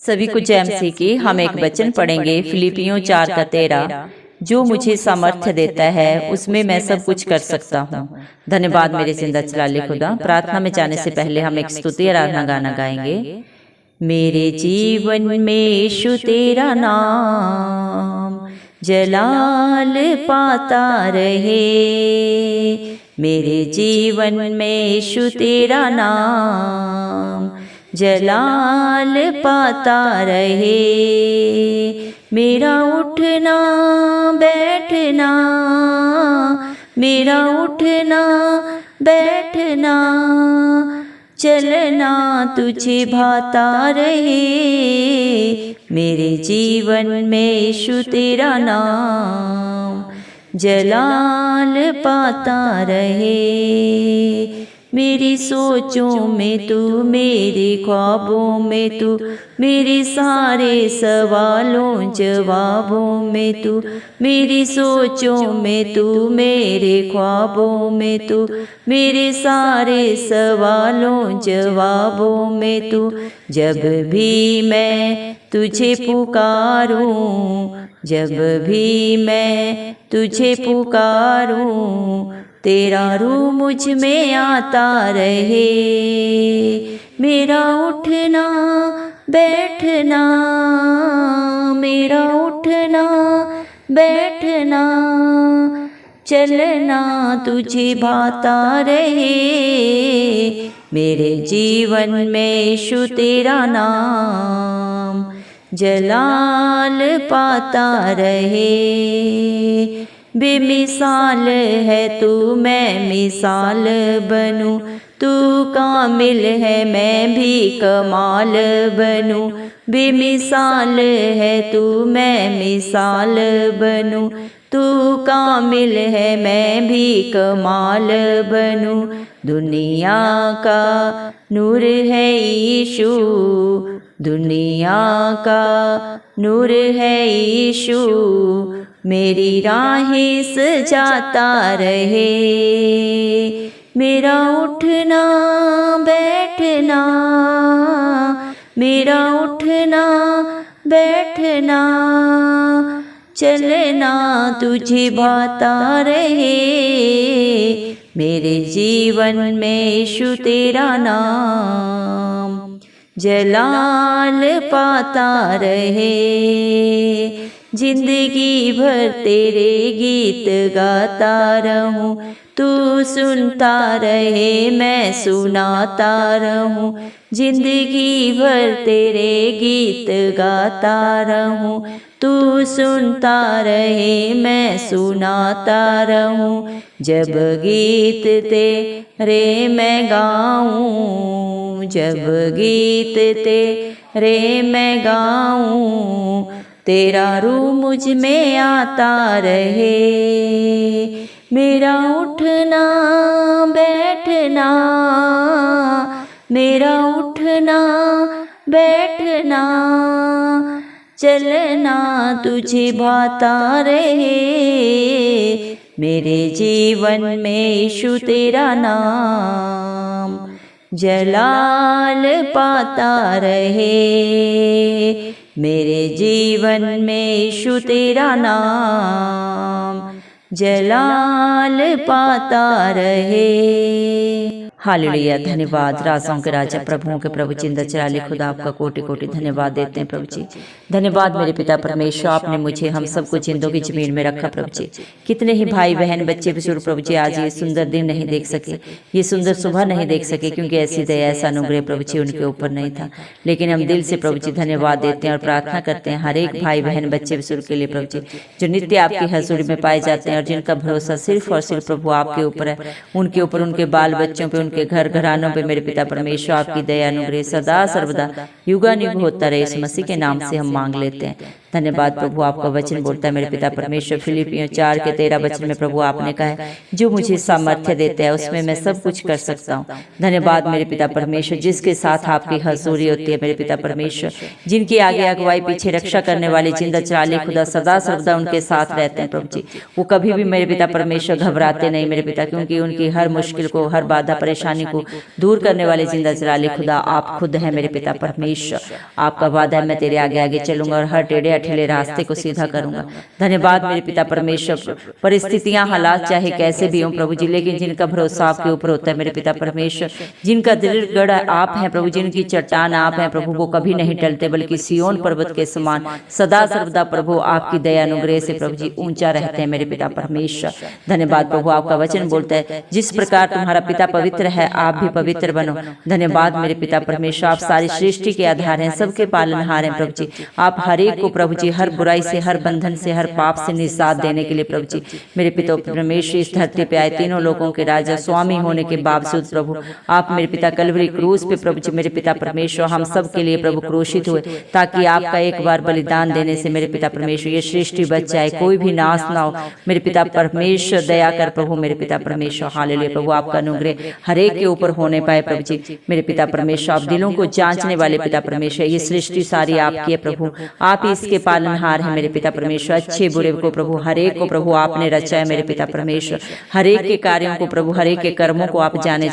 सभी को जय मसीह की। हम एक वचन पढ़ेंगे फिलिपियों 4:13। जो मुझे सामर्थ्य देता है उसमें मैं सब कुछ कर सकता हूँ। धन्यवाद मेरे जिंदा चलाले खुदा। प्रार्थना में जाने से पहले हम एक स्तुति आराधना गाना गाएंगे। मेरे जीवन में यीशु तेरा नाम जलाल पाता रहे। मेरे जीवन में यीशु तेरा नाम जलाल पाता रहे। मेरा उठना बैठना, मेरा उठना बैठना, चलना तुझे भाता रहे। मेरे जीवन में यीशु तेरा नाम जलाल पाता रहे। मेरी सोचों में तू, मेरे ख्वाबों में तू, मेरे सारे सवालों जवाबों में तू, मेरी सोचों में तू, मेरे ख्वाबों में तू, मेरे सारे सवालों जवाबों में तू। जब भी मैं तुझे पुकारूं, जब भी मैं तुझे पुकारूं, तेरा रूह मुझ में आता रहे। मेरा उठना बैठना, मेरा उठना बैठना, चलना तुझे भाता रहे। मेरे जीवन में यीशु तेरा नाम जलाल पाता रहे। बेमिसाल है तू, मैं मिसाल बनूं, तू कामिल है मैं भी कमाल बनूं। बेमिसाल है तू, मैं मिसाल बनूं, तू कामिल है मैं भी कमाल बनूं। दुनिया का नूर है यीशु, दुनिया का नूर है यीशु, मेरी राहें सजाता रहे। मेरा उठना बैठना, मेरा उठना बैठना, चलना तुझे भाता रहे। मेरे जीवन में यीशु तेरा नाम जलाल पाता रहे। जिंदगी भर तेरे गीत गाता रहूं, तू सुनता रहे मैं सुनाता रहूं। जिंदगी भर तेरे गीत गाता रहूं, तू सुनता रहे मैं सुनाता रहूं। जब गीत तेरे मैं गाऊं, जब गीत तेरे मैं गाऊं, तेरा रूह मुझ में आता रहे। मेरा उठना बैठना, मेरा उठना बैठना, चलना तुझे भाता रहे। मेरे जीवन में यीशु तेरा नाम जलाल पाता रहे। मेरे जीवन में यीशु तेरा नाम जलाल पाता रहे। हालेलुया। धन्यवाद राजाओं के राजा प्रभुओं के प्रभु जिंदा चलाले खुदा, आपका कोटि कोटि धन्यवाद देते हैं प्रभु जी। धन्यवाद मेरे पिता परमेश्वर, आपने मुझे हम सबको जिंदों की जमीन में रखा प्रभु जी। कितने ही भाई बहन बच्चे बुजुर्ग प्रभु जी आज ये सुंदर दिन नहीं देख सके, ये सुंदर सुबह नहीं देख सके, क्योंकि ऐसी दया ऐसा अनुग्रह प्रभु जी उनके ऊपर नहीं था। लेकिन हम दिल से प्रभु जी धन्यवाद देते हैं और प्रार्थना करते हैं हर एक भाई बहन बच्चे बुजुर्ग के लिए प्रभु जी, जो नित्य आपकी हजूरी में पाए जाते हैं और जिनका भरोसा सिर्फ और सिर्फ प्रभु आपके ऊपर है, उनके ऊपर, उनके बाल बच्चों पे, के घर घरानों पे मेरे पिता परमेश्वर आपकी दया अनुग्रह सदा सर्वदा युगानुग होता रहे। इस मसीह के नाम से हम मांग लेते हैं। धन्यवाद प्रभु। आपका वचन बोलता है मेरे पिता परमेश्वर फिलिपियों 4:13 वचन में प्रभु आपने कहा है जो मुझे सामर्थ्य देता है उसमें मैं सब कुछ कर सकता हूँ। धन्यवाद मेरे पिता परमेश्वर, जिसके साथ आपकी हजूरी होती है मेरे पिता परमेश्वर, जिनकी आगे अगुवाई पीछे रक्षा करने वाले जिंदा चराले खुदा सदा सर्वदा उनके साथ रहते हैं प्रभु जी। वो कभी भी मेरे पिता परमेश्वर घबराते नहीं मेरे पिता, क्योंकि उनकी हर मुश्किल को, हर बाधा परेशानी परेशानी को दूर करने वाले जिंदा जलाली खुदा आप खुद हैं मेरे पिता परमेश्वर। आपका वादा है मैं तेरे आगे आगे चलूंगा और हर टेढ़े अठेले रास्ते को सीधा करूंगा। धन्यवाद मेरे पिता परमेश्वर। परिस्थितियां हालात चाहे कैसे भी हों प्रभु जी, लेकिन जिनका भरोसा आपके ऊपर होता है मेरे पिता परमेश्वर, जिनका दृढ़ गढ़ आप हैं प्रभु, जिनकी चट्टान आप हैं प्रभु, वो कभी नहीं टलते बल्कि सियोन पर्वत के समान सदा सर्वदा प्रभु आपकी दया अनुग्रह से प्रभु जी ऊंचा रहते हैं मेरे पिता परमेश्वर। धन्यवाद प्रभु। आपका वचन बोलता है जिस प्रकार तुम्हारा पिता पवित्र है आप भी पवित्र बनो। धन्यवाद मेरे पिता परमेश्वर। आप सारी सृष्टि के आधार हैं, सबके पालनहार हैं प्रभु जी। आप हर एक को प्रभु जी हर बुराई से, हर बंधन से, हर पाप से निजात देने के लिए प्रभु जी मेरे पिता परमेश्वर इस धरती पे आए, तीनों लोगों के राजा स्वामी होने के बावजूद प्रभु आप मेरे पिता कलवरी क्रूस पे प्रभु जी मेरे पिता परमेश्वर हम सब के लिए प्रभु क्रूसित हुए, ताकि आपका एक बार बलिदान देने से मेरे पिता परमेश्वर ये सृष्टि बच जाए, कोई भी नाश ना हो मेरे पिता परमेश्वर। दया कर प्रभु मेरे पिता परमेश्वर। हालेलुया प्रभु। आपका अनुग्रह हर एक के ऊपर होने पाए प्रभु जी मेरे पिता परमेश्वर। आप दिलों को जांचने वाले पिता परमेश्वर, ये सृष्टि सारी आपकी है प्रभु, आप ही इसके पालनहार हैं मेरे पिता परमेश्वर। अच्छे बुरे को प्रभु हर एक को प्रभु आपने रचा है मेरे पिता परमेश्वर। हर एक के कार्यों को प्रभु, हर एक के कर्मों को आप जाने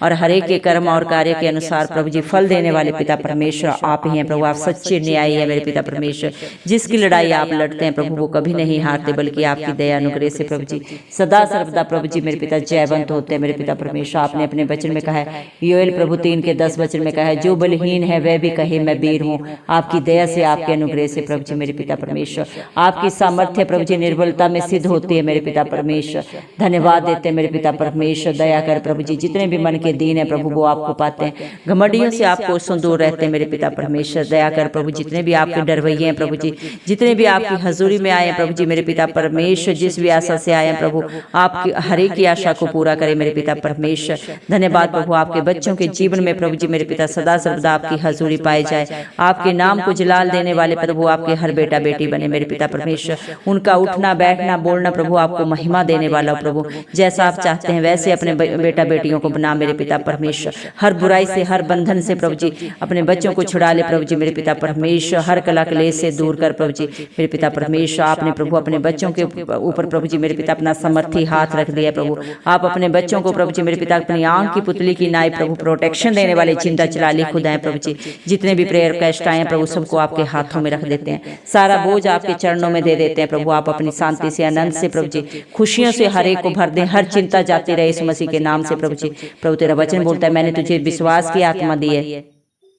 और हर एक के कर्म और कार्य के अनुसार प्रभु जी फल देने वाले पिता परमेश्वर आप ही हैं प्रभु। आप सच्चे न्यायी है मेरे पिता परमेश्वर। जिसकी लड़ाई आप लड़ते हैं प्रभु वो कभी नहीं हारते, बल्कि आपकी दया अनुग्रह से प्रभु जी सदा सर्वदा प्रभु जी मेरे पिता जयवंत होते हैं मेरे पिता परमेश्वर। आपने अपने वचन में कहा है, योएल प्रभु 3:10 वचन में कहा है, जो बलहीन है वह भी कहे मैं वीर हूँ। आपकी दया से, आपके अनुग्रह से प्रभु जी मेरे पिता परमेश्वर आपकी सामर्थ्य प्रभु जी निर्बलता में सिद्ध होती है मेरे पिता परमेश्वर। धन्यवाद देते हैं मेरे पिता परमेश्वर। दया कर प्रभु जी जितने भी मन के दीन है प्रभु वो आपको पाते हैं, घमंडियों से आपको दूर रहते हैं मेरे पिता परमेश्वर। दया कर प्रभु जितने भी आपके डरवैये हैं प्रभु जी, जितने भी आपकी हजूरी में आए हैं प्रभु जी मेरे पिता परमेश्वर, जिस भी आशा से आए हैं प्रभु आपकी हर एक की आशा को पूरा करे मेरे पिता परमेश्वर। धन्यवाद प्रभु। आपके बच्चों के जीवन में प्रभु जी मेरे पिता सदा सर्वदा आपकी हजूरी पाई जाए। आपके नाम को जलाल देने वाले प्रभु आपके हर बेटा बेटी बने मेरे पिता परमेश्वर। उनका उठना बैठना बोलना प्रभु आपको महिमा देने वाला प्रभु, जैसा आप चाहते हैं वैसे अपने बेटा बेटियों को बना मेरे पिता परमेश्वर। हर बुराई से, हर बंधन से प्रभु जी अपने बच्चों को छुड़ा ले प्रभु जी मेरे पिता परमेश्वर। हर कला कलेश से दूर कर प्रभु जी मेरे पिता परमेश्वर। आपने प्रभु अपने बच्चों के ऊपर प्रभु जी मेरे पिता अपना समर्थी हाथ रख दिया प्रभु। आप अपने बच्चों को प्रभु जी मेरे पिता अपनी आंख की पुतली की नाई प्रभु प्रोटेक्शन देने वाले चिंता चलाली खुदा है प्रभु जी। जितने भी प्रेयर कष्ट आए प्रभु सबको आपके हाथों में रख देते हैं, सारा बोझ आपके चरणों में दे देते हैं प्रभु। आप अपनी शांति से, आनंद से प्रभु जी, खुशियों से हर एक को भर दें, हर चिंता जाती रहे यीशु मसीह के नाम से प्रभु जी। प्रभु तेरा वचन बोलता है मैंने तुझे विश्वास की आत्मा दी है,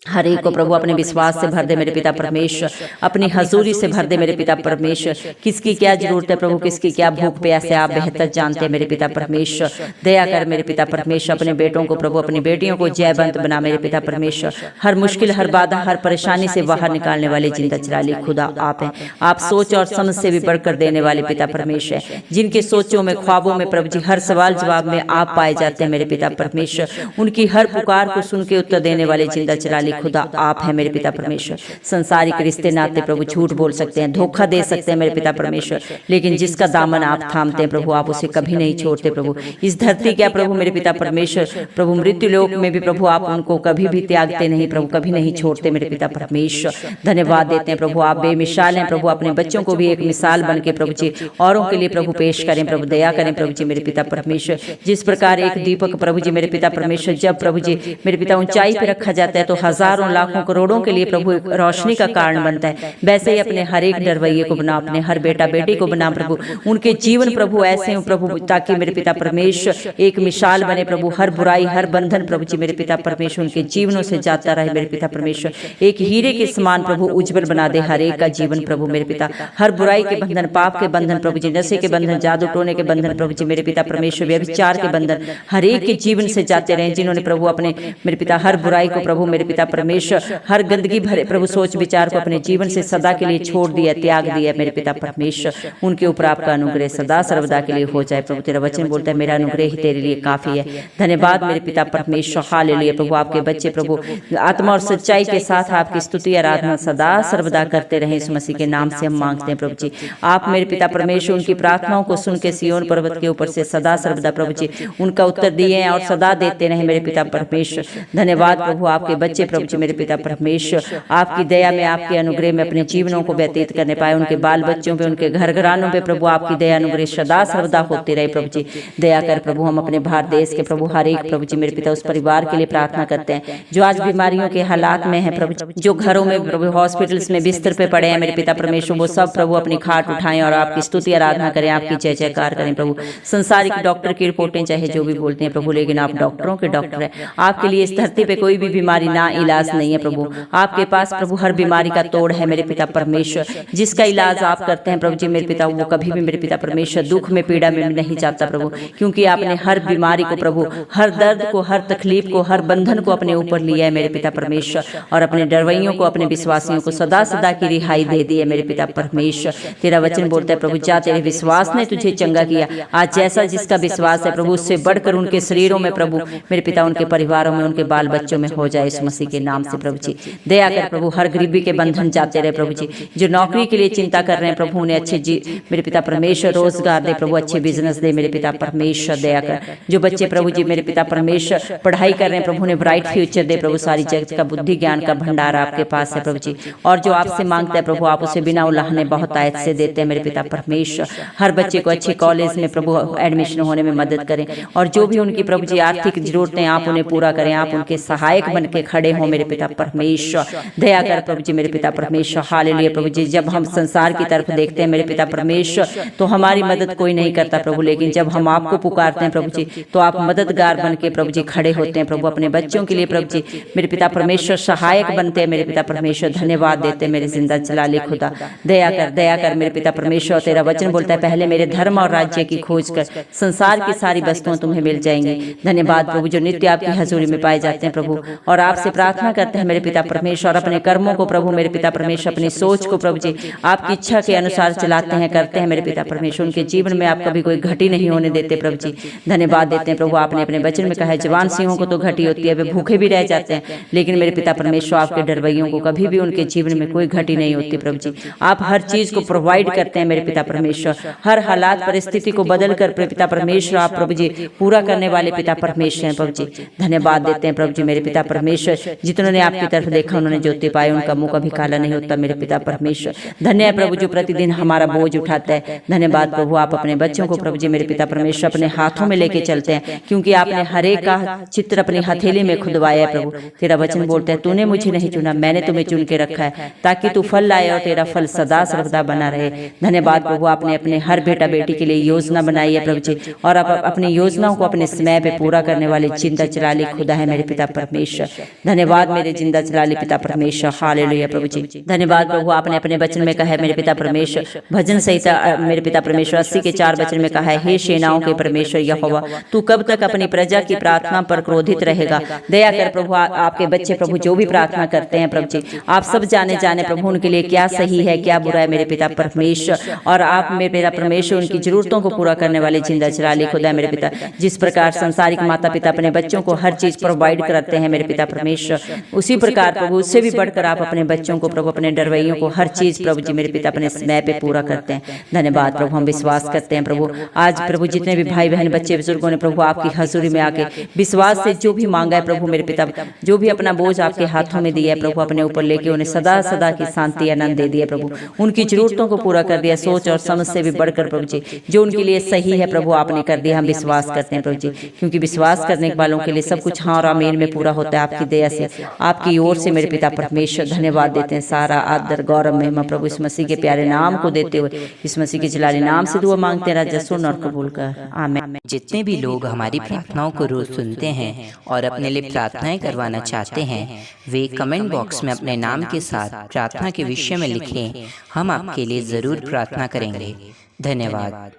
हर एक को प्रभु अपने विश्वास से भर दे मेरे पिता परमेश्वर, अपनी हजूरी से भर दे मेरे पिता परमेश्वर। किसकी क्या जरूरत है प्रभु, किसकी क्या भूख प्यास है आप बेहतर जानते हैं मेरे पिता परमेश्वर। दया कर मेरे पिता परमेश्वर। अपने बेटों को प्रभु, अपनी बेटियों को जयवंत बना मेरे पिता परमेश्वर। हर मुश्किल, हर बाधा, हर परेशानी से बाहर निकालने वाले जिंदा चलाली खुदा आप हैं। आप सोच और समझ से भी बढ़कर देने वाले पिता परमेश्वर, जिनके सोचों में, ख्वाबों में प्रभु जी हर सवाल जवाब में आप पाए जाते हैं मेरे पिता परमेश्वर। उनकी हर पुकार को सुन के उत्तर देने वाले जिंदा चलाली खुदा आप है मेरे पिता परमेश्वर। संसारिक रिश्ते नाते प्रभु झूठ बोल सकते हैं, धोखा दे सकते हैं मेरे पिता परमेश्वर, लेकिन जिसका दामन आप थामते हैं प्रभु आप उसे कभी नहीं छोड़ते प्रभु। इस धरती क्या प्रभु मेरे पिता परमेश्वर प्रभु मृत्यु लोक में भी प्रभु आप उनको कभी भी त्यागते नहीं प्रभु, कभी नहीं छोड़ते मेरे पिता परमेश्वर। धन्यवाद देते हैं प्रभु। आप बेमिसाल हैं प्रभु। अपने बच्चों को भी एक मिसाल बन के प्रभु जी औरों के लिए प्रभु पेश करें प्रभु। दया करें प्रभु जी मेरे पिता परमेश्वर। जिस प्रकार एक दीपक प्रभु जी मेरे पिता परमेश्वर जब प्रभु जी मेरे पिता ऊंचाई पे रखा जाता है तो हजारों लाखों करोड़ों के लिए प्रभु एक रोशनी का कारण बनता है, वैसे ही अपने हर एक डरवैये को बना, अपने हर बेटा बेटी को बना प्रभु। उनके जीवन प्रभु ऐसे हो प्रभु ताकि मेरे पिता परमेश्वर एक मिसाल बने प्रभु। हर बुराई, हर बंधन प्रभु जी मेरे पिता परमेश्वर उनके जीवनों से जाता रहे मेरे पिता परमेश्वर। एक हीरे के समान प्रभु उज्जवल बना दे हर एक का जीवन प्रभु मेरे पिता। हर बुराई के बंधन, पाप के बंधन प्रभु जी, नशे के बंधन, जादू टोने के बंधन प्रभु जी मेरे पिता परमेश्वर, व्यभिचार के बंधन हर एक के जीवन से जाते रहे, जिन्होंने प्रभु अपने मेरे पिता हर बुराई को प्रभु मेरे पिता परमेश्वर, हर गंदगी भरे प्रभु सोच विचार को अपने जीवन से सदा के लिए छोड़ दिया, त्याग दिया मेरे पिता परमेश्वर। उनके ऊपर आपका अनुग्रह सदा सर्वदा के लिए हो जाए प्रभु। तेरा वचन बोलता है मेरा अनुग्रह ही तेरे लिए काफी है। धन्यवाद मेरे पिता परमेश्वर। हालेलुया प्रभु। आपके बच्चे प्रभु आत्मा और सच्चाई के साथ आपकी स्तुति आराधना सदा सर्वदा करते रहे, इस मसीह के नाम से हम मांगते हैं प्रभु जी। आप मेरे पिता परमेश्वर उनकी प्रार्थनाओं को सुन के सियोन पर्वत के ऊपर से सदा सर्वदा प्रभु जी उनका उत्तर दिए और सदा देते रहे मेरे पिता परमेश्वर। धन्यवाद प्रभु। आपके बच्चे प्रभु जी मेरे पिता परमेश्वर आपकी दया में, आपके अनुग्रह में अपने जीवनों को व्यतीत करने पाए। उनके बाल बच्चों पे, उनके घर घरानों पे प्रभु आपकी दया अनुग्रह सदा सर्वदा होती रहे प्रभु जी। दया कर प्रभु। हम अपने भारत देश के प्रभु हर एक प्रभु जी मेरे पिता उस परिवार के लिए प्रार्थना करते हैं जो आज बीमारियों के हालात में है प्रभु, जो घरों में प्रभु हॉस्पिटल्स में बिस्तर पे पड़े हैं मेरे पिता परमेश्वर, वो सब प्रभु अपनी खाट उठाएं और आपकी स्तुति आराधना करें, आपकी जय जयकार करें प्रभु। संसारिक डॉक्टर की रिपोर्टें चाहे जो भी बोलते हैं प्रभु, लेकिन आप डॉक्टरों के डॉक्टर हैं। आपके लिए इस धरती पे कोई भी बीमारी ना इलाज नहीं है प्रभु। आपके पास प्रभु हर बीमारी का तोड़ है मेरे पिता परमेश्वर, जिसका इलाज आप करते हैं प्रभु जी मेरे पिता, वो कभी भी मेरे पिता परमेश्वर दुख में पीड़ा में नहीं जाता प्रभु, क्योंकि आपने हर बीमारी को प्रभु, हर दर्द को, हर तकलीफ को, हर बंधन को अपने ऊपर लिया है मेरे पिता परमेश्वर, और अपने डरवैयों को, अपने विश्वासियों को सदा सदा की रिहाई दे दी है मेरे पिता परमेश्वर। तेरा वचन बोलता है प्रभु, जा तेरे विश्वास ने तुझे चंगा किया। आज जैसा जिसका विश्वास है प्रभु, उससे बढ़कर उनके शरीरों में प्रभु मेरे पिता, उनके परिवारों में, उनके बाल बच्चों में हो जाए इस मसीह के नाम से प्रभु जी। दया कर प्रभु, हर गरीबी के बंधन जाते रहे प्रभु जी। जो नौकरी के लिए चिंता कर रहे हैं प्रभु, उन्हें अच्छे जी मेरे पिता परमेश्वर रोजगार दे प्रभु, अच्छे बिजनेस दे मेरे पिता परमेश्वर। दया कर जो बच्चे प्रभु जी मेरे पिता परमेश्वर पढ़ाई कर रहे हैं प्रभु, उन्हें ब्राइट फ्यूचर दे प्रभु। सारी जगत का बुद्धि ज्ञान का भंडार आपके पास है प्रभु जी, और जो आपसे मांगता है प्रभु आप उसे बिना उलाहने बहुत आयत से देते हैं मेरे पिता परमेश्वर। हर बच्चे को अच्छे कॉलेज में प्रभु एडमिशन होने में मदद करें, और जो भी उनकी प्रभु जी आर्थिक जरूरतें आप उन्हें पूरा करें, आप उनके सहायक बन के खड़े हों मेरे पिता परमेश्वर। दया कर प्रभु जी मेरे पिता परमेश्वर। हालेलुया प्रभु जी। जब हम संसार की तरफ देखते हैं मेरे पिता परमेश्वर तो हमारी मदद कोई नहीं करता प्रभु, लेकिन जब हम आपको पुकारते हैं प्रभु जी तो आप मददगार बन के प्रभु जी खड़े होते हैं प्रभु। अपने बच्चों के लिए प्रभु जी मेरे पिता परमेश्वर सहायक बनते हैं मेरे पिता परमेश्वर। धन्यवाद देते हैं मेरे जिंदा जलाली खुदा। दया कर मेरे पिता परमेश्वर। तेरा वचन बोलता है पहले मेरे धर्म और राज्य की खोज कर संसार की सारी वस्तुएं तुम्हें मिल जाएंगी। धन्यवाद प्रभु जो नित्य आपकी हजूरी में पाए जाते हैं प्रभु, और आपसे प्रार्थना करते हैं मेरे पिता परमेश्वर। अपने कर्मों को प्रभु मेरे पिता परमेश्वर, अपनी सोच को प्रभु जी आपकी इच्छा के अनुसार चलाते हैं, करते हैं मेरे पिता परमेश्वर। उनके जीवन में आप कभी कोई घटी नहीं होने देते प्रभु जी। धन्यवाद देते हैं प्रभु। आपने अपने वचन में कहा है जवान सिंहों को तो घटी होती है, वे भूखे भी रह जाते हैं, लेकिन मेरे पिता परमेश्वर आपके डरवैयों को कभी भी उनके जीवन में कोई घटी नहीं होती प्रभु जी। आप हर चीज को प्रोवाइड करते हैं मेरे पिता परमेश्वर। हर हालात परिस्थिति को बदल कर पिता परमेश्वर आप प्रभु जी पूरा करने वाले पिता परमेश्वर हैं प्रभु जी। धन्यवाद देते हैं प्रभु जी मेरे पिता परमेश्वर। जितनों ने आपकी तरफ देखा उन्होंने ज्योति पाए, उनका मुंह कभी काला नहीं होता मेरे पिता परमेश्वर। धन्य है प्रभु जो प्रतिदिन हमारा बोझ उठाता है। धन्यवाद प्रभु आप अपने बच्चों को प्रभु जी मेरे पिता परमेश्वर अपने हाथों में लेके चलते हैं, क्योंकि आपने हर एक का चित्र अपनी हथेली में खुदवाया है प्रभु। तेरा वचन बोलता है तूने मुझे नहीं चुना, मैंने तुम्हें चुन के रखा है ताकि तू फल लाए और तेरा फल सदा सर्वदा बना रहे। धन्यवाद प्रभु आपने अपने हर बेटा बेटी के लिए योजना बनाई है प्रभु जी, और आप अपनी योजनाओं को अपने समय पे पूरा करने वाले जिंदा चलाली खुदा है मेरे पिता परमेश्वर। धन्यवाद मेरे जिंदा चलाली पिता परमेश्वर। हालेलुया प्रभु जी। धन्यवाद प्रभु आपने अपने वचन में कहा है मेरे पिता परमेश्वर, भजन संहिता मेरे पिता परमेश्वर 80 के 4 वचन में कहा है हे सेनाओं के परमेश्वर यहोवा तू कब तक अपनी प्रजा की प्रार्थना पर क्रोधित रहेगा। दया कर प्रभु आपके बच्चे प्रभु जो भी प्रार्थना करते हैं प्रभु जी आप सब जाने प्रभु उनके लिए क्या सही है क्या बुरा है मेरे पिता परमेश्वर, और आप मेरे पिता परमेश्वर उनकी जरूरतों को पूरा करने वाले जिंदा चलाली खुदा मेरे पिता। जिस प्रकार संसारिक माता पिता अपने बच्चों को हर चीज प्रोवाइड करते हैं मेरे पिता परमेश्वर, उसी प्रकार प्रभु उससे भी बढ़कर आप अपने बच्चों को प्रभु अपने डरवैयों को हर चीज प्रभु जी मेरे पिता अपने समय पे पूरा करते हैं। धन्यवाद प्रभु हम विश्वास करते हैं प्रभु आज प्रभु जितने भी भाई बहन बच्चे बुजुर्गों ने प्रभु आपकी हजूरी में आके विश्वास से जो भी मांगा है प्रभु मेरे पिता, जो भी अपना बोझ आपके हाथों में दिया है प्रभु अपने ऊपर लेके उन्हें सदा सदा की शांति आनंद दे दिया प्रभु, उनकी जरूरतों को पूरा कर दिया, सोच और समझ से भी बढ़कर प्रभु जी जो उनके लिए सही है प्रभु आपने कर दिया। हम विश्वास करते हैं प्रभु जी, क्योंकि विश्वास करने वालों के लिए सब कुछ हाँ और आमीन में पूरा होता है आपकी दया से, आपकी ओर से मेरे पिता परमेश्वर। धन्यवाद देते हैं, सारा आदर गौरव महिमा प्रभु इस मसीह के प्यारे नाम को देते हुए इस मसीह के जलाली नाम से दुआ मांगते हैं राजा सुन और कबूल कर आमीन। जितने भी लोग हमारी प्रार्थनाओं को रोज सुनते हैं और अपने लिए प्रार्थनाएं करवाना चाहते हैं वे कमेंट बॉक्स में अपने नाम के साथ प्रार्थना के विषय में लिखें, हम आपके लिए जरूर प्रार्थना करेंगे। धन्यवाद।